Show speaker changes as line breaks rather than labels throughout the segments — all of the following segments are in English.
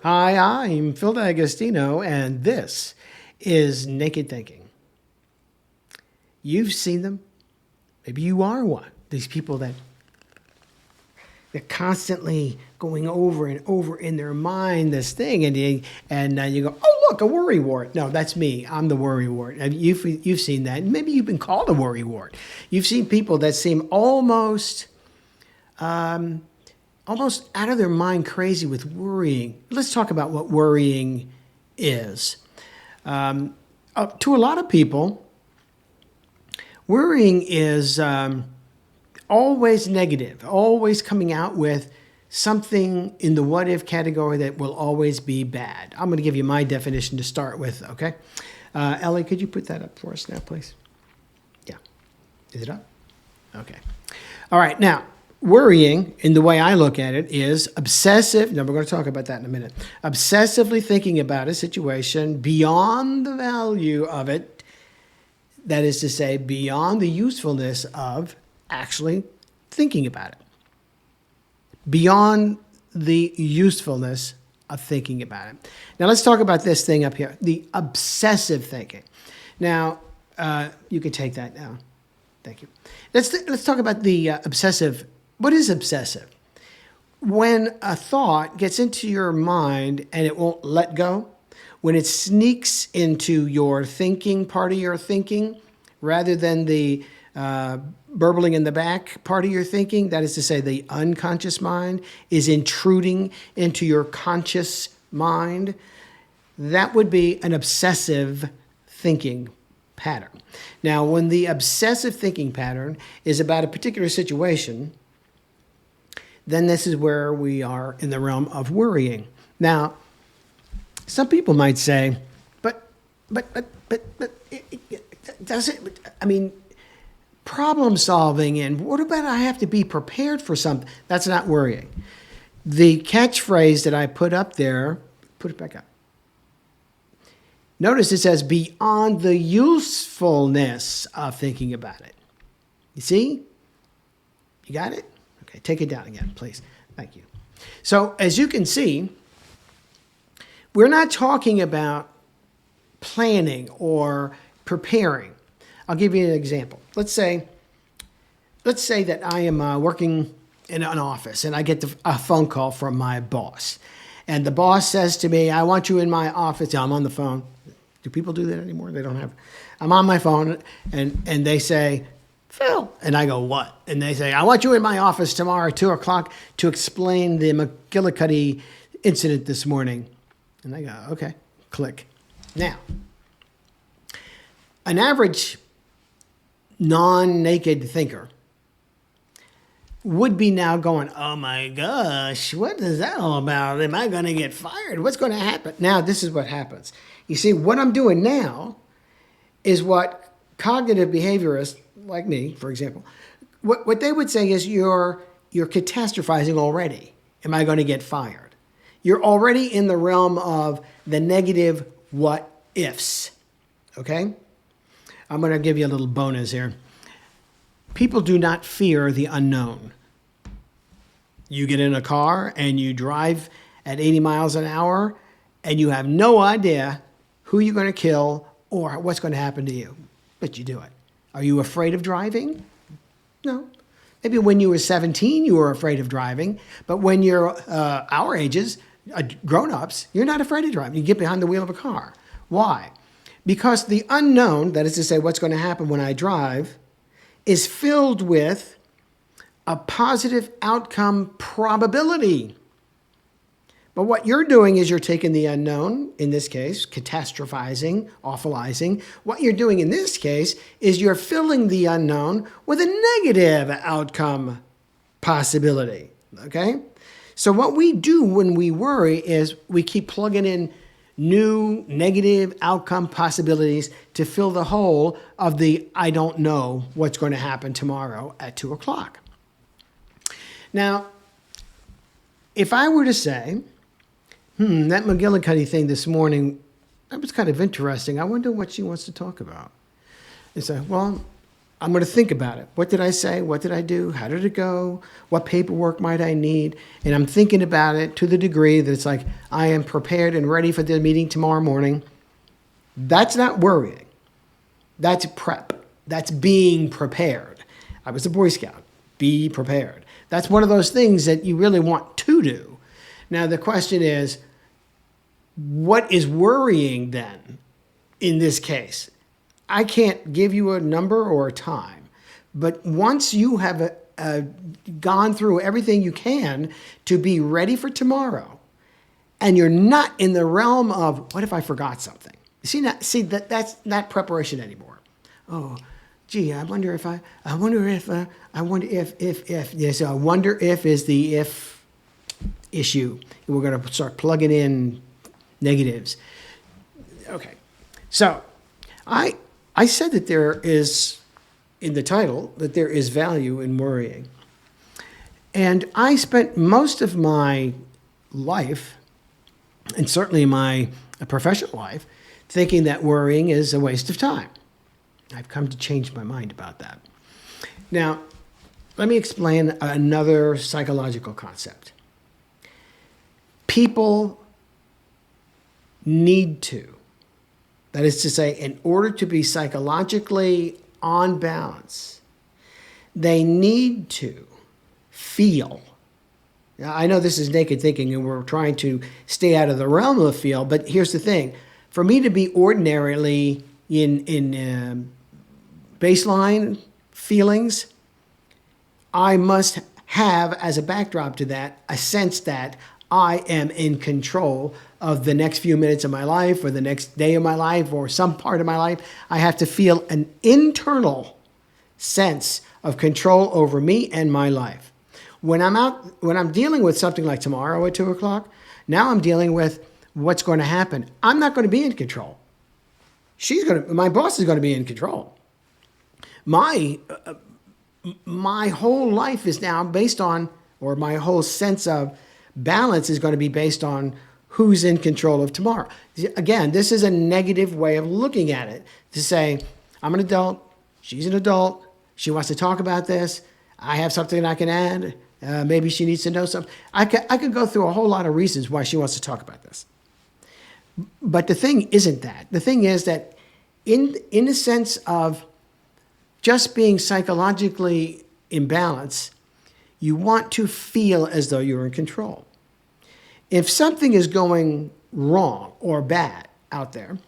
Hi, I'm Phil D'Agostino, and this is Naked Thinking. You've seen them. Maybe you are one. These people that they're constantly going over and over in their mind this thing, and you go, oh look, a worrywart. No, that's me. I'm the worrywart. And you've seen that. Maybe you've been called a worrywart. You've seen people that seem almost out of their mind crazy with worrying. Let's talk about what worrying is. To a lot of people, worrying is always negative, always coming out with something in the what if category that will always be bad. I'm going to give you my definition to start with, okay? Ellie, could you put that up for us now, please? Yeah. Is it up? Okay. All right. Now, worrying, in the way I look at it, is obsessive. Now, we're going to talk about that in a minute. Obsessively thinking about a situation beyond the value of it. That is to say, beyond the usefulness of actually thinking about it. Beyond the usefulness of thinking about it. Now, let's talk about this thing up here, the obsessive thinking. Now, you can take that now. Thank you. Let's talk about the obsessive. What is obsessive? When a thought gets into your mind and it won't let go, when it sneaks into your thinking part of your thinking, rather than the burbling in the back part of your thinking, that is to say the unconscious mind, is intruding into your conscious mind, that would be an obsessive thinking pattern. Now, when the obsessive thinking pattern is about a particular situation, then this is where we are in the realm of worrying. Now, some people might say, but does it, I mean, problem solving, and what about I have to be prepared for something? That's not worrying. The catchphrase that I put up there, put it back up. Notice it says beyond the usefulness of thinking about it. You see? You got it? Okay, take it down again, please. Thank you. So as you can see, we're not talking about planning or preparing. I'll give you an example. Let's say that I am working in an office and I get a phone call from my boss. And the boss says to me, I want you in my office. I'm on the phone. Do people do that anymore? They don't have. I'm on my phone and they say, Phil. And I go, what? And they say, I want you in my office tomorrow at 2 o'clock to explain the McGillicuddy incident this morning. And I go, okay, click. Now, an average non-naked thinker would be now going, oh my gosh, what is that all about? Am I going to get fired? What's going to happen? Now, this is what happens. You see, what I'm doing now is what cognitive behaviorists like me, for example, what they would say is you're catastrophizing already. Am I going to get fired? You're already in the realm of the negative what ifs, okay? I'm going to give you a little bonus here. People do not fear the unknown. You get in a car and you drive at 80 miles an hour and you have no idea who you're going to kill or what's going to happen to you, but you do it. Are you afraid of driving? No. Maybe when you were 17, you were afraid of driving, but when you're our ages, grown-ups, you're not afraid of driving. You get behind the wheel of a car. Why? Because the unknown, that is to say what's going to happen when I drive, is filled with a positive outcome probability. But what you're doing is you're taking the unknown, in this case, catastrophizing, awfulizing. What you're doing in this case is you're filling the unknown with a negative outcome possibility, okay? So what we do when we worry is we keep plugging in new negative outcome possibilities to fill the hole of the I don't know what's going to happen tomorrow at 2 o'clock. Now, if I were to say, that McGillicuddy thing this morning, that was kind of interesting. I wonder what she wants to talk about. And say, well, I'm going to think about it. What did I say? What did I do? How did it go? What paperwork might I need? And I'm thinking about it to the degree that it's like I am prepared and ready for the meeting tomorrow morning. That's not worrying. That's prep. That's being prepared. I was a Boy Scout. Be prepared. That's one of those things that you really want to do. Now, the question is, what is worrying then in this case? I can't give you a number or a time, but once you have gone through everything you can to be ready for tomorrow, and you're not in the realm of, what if I forgot something? That's not preparation anymore. Oh, gee, I wonder if yes, I wonder if is the if issue. We're going to start plugging in negatives. Okay, so I said that there is, in the title, that there is value in worrying. And I spent most of my life, and certainly my professional life, thinking that worrying is a waste of time. I've come to change my mind about that. Now, let me explain another psychological concept. People need to. That is to say, in order to be psychologically on balance, they need to feel. Now, I know this is naked thinking and we're trying to stay out of the realm of feel, but here's the thing. For me to be ordinarily in baseline feelings, I must have, as a backdrop to that, a sense that I am in control of the next few minutes of my life or the next day of my life or some part of my life. I have to feel an internal sense of control over me and my life. When I'm dealing with something like tomorrow at 2 o'clock, now I'm dealing with what's going to happen. I'm not going to be in control. My boss is going to be in control. My whole life is now based on, or my whole sense of balance is going to be based on who's in control of tomorrow. Again, this is a negative way of looking at it, to say, I'm an adult, she's an adult, she wants to talk about this, I have something I can add, maybe she needs to know something. I could go through a whole lot of reasons why she wants to talk about this. But the thing isn't that. The thing is that in the sense of just being psychologically in balance, you want to feel as though you're in control. If something is going wrong or bad out there,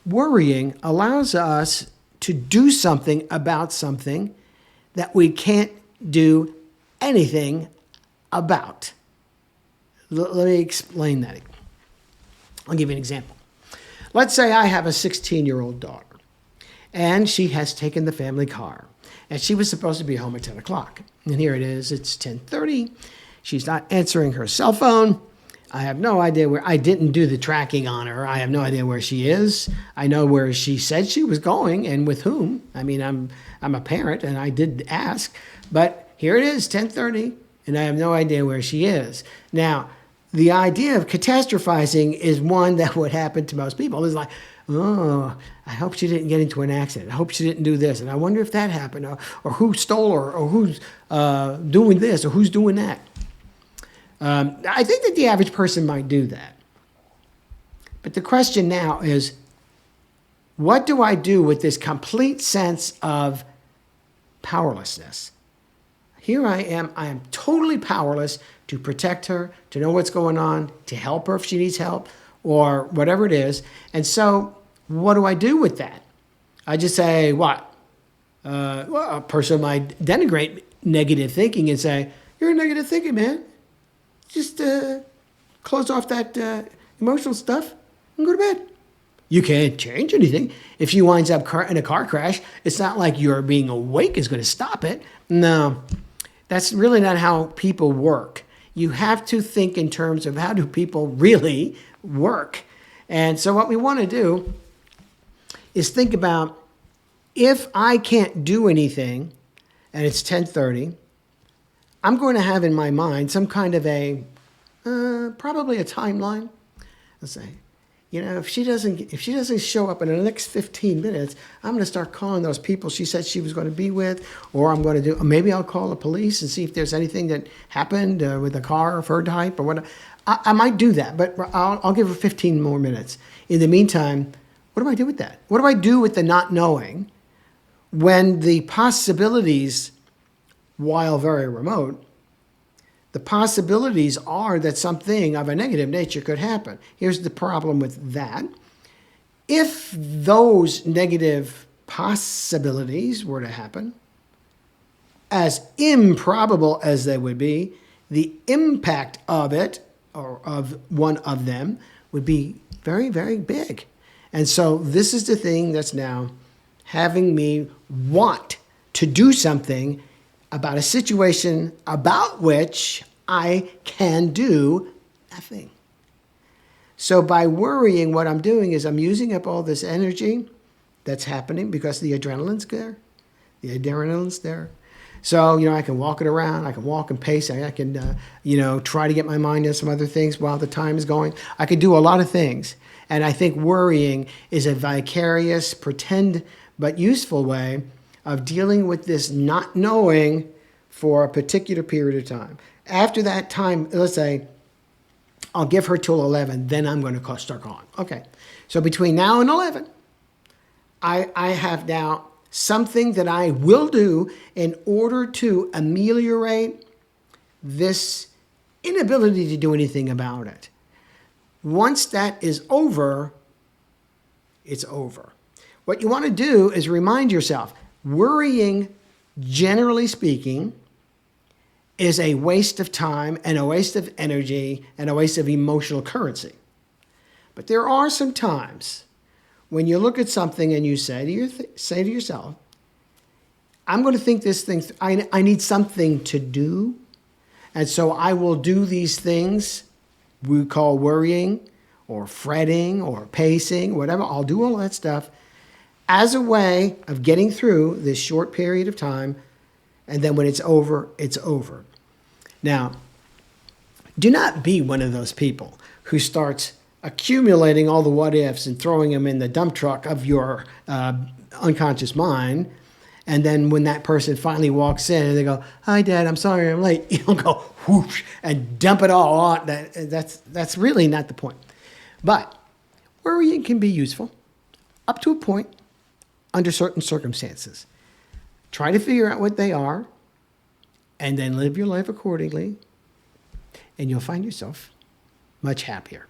worrying allows us to do something about something that we can't do anything about. Let me explain that. I'll give you an example. Let's say I have a 16-year-old daughter, and she has taken the family car, and she was supposed to be home at 10 o'clock. And here it is, it's 10:30. She's not answering her cell phone. I have no idea where. I didn't do the tracking on her. I have no idea where she is. I know where she said she was going and with whom. I mean, I'm a parent, and I did ask. But here it is, 10:30, and I have no idea where she is. Now, the idea of catastrophizing is one that would happen to most people. It's like, oh, I hope she didn't get into an accident. I hope she didn't do this. And I wonder if that happened, or who stole her, or who's doing this, or who's doing that. I think that the average person might do that. But the question now is, what do I do with this complete sense of powerlessness? Here I am totally powerless to protect her, to know what's going on, to help her if she needs help, or whatever it is. And so what do I do with that? I just say, what? Well, a person might denigrate negative thinking and say, you're a negative thinker, man. Just close off that emotional stuff and go to bed. You can't change anything. If she winds up in a car crash, it's not like your being awake is going to stop it. No, that's really not how people work. You have to think in terms of how do people really work. And so what we want to do is think about, if I can't do anything and it's 10:30, I'm going to have in my mind some kind of probably a timeline. Let's say, if she doesn't show up in the next 15 minutes, I'm going to start calling those people she said she was going to be with, or maybe I'll call the police and see if there's anything that happened with the car of her type or whatever. I might do that, but I'll give her 15 more minutes. In the meantime, what do I do with that? What do I do with the not knowing when the possibilities, while very remote, the possibilities are that something of a negative nature could happen? Here's the problem with that. If those negative possibilities were to happen, as improbable as they would be, the impact of it, or of one of them, would be very, very big. And so this is the thing that's now having me want to do something about a situation about which I can do nothing. So by worrying, what I'm doing is I'm using up all this energy that's happening because the adrenaline's there. The adrenaline's there. So, I can walk it around. I can walk and pace. I can, try to get my mind on some other things while the time is going. I could do a lot of things. And I think worrying is a vicarious, pretend, but useful way of dealing with this not knowing for a particular period of time. After that time, let's say, I'll give her till 11, then I'm going to start calling. Okay. So between now and 11, I have now something that I will do in order to ameliorate this inability to do anything about it. Once that is over, it's over. What you want to do is remind yourself, worrying, generally speaking, is a waste of time and a waste of energy and a waste of emotional currency. But there are some times when you look at something and you say to yourself, I'm going to think this thing, I need something to do. And so I will do these things we call worrying or fretting or pacing, whatever. I'll do all that stuff as a way of getting through this short period of time. And then when it's over, it's over. Now, do not be one of those people who starts accumulating all the what ifs and throwing them in the dump truck of your unconscious mind. And then when that person finally walks in and they go, "Hi, Dad, I'm sorry I'm late," you don't go whoosh and dump it all on. That's really not the point. But worrying can be useful up to a point under certain circumstances. Try to figure out what they are and then live your life accordingly, and you'll find yourself much happier.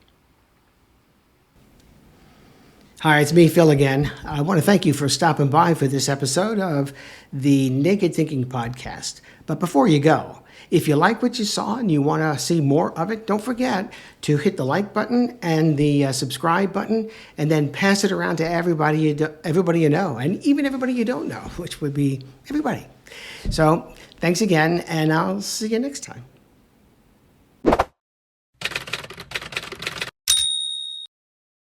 Hi, it's me, Phil, again. I want to thank you for stopping by for this episode of the Naked Thinking Podcast. But before you go, if you like what you saw and you want to see more of it, don't forget to hit the like button and the subscribe button, and then pass it around to everybody you know, and even everybody you don't know, which would be everybody. So thanks again, and I'll see you next time.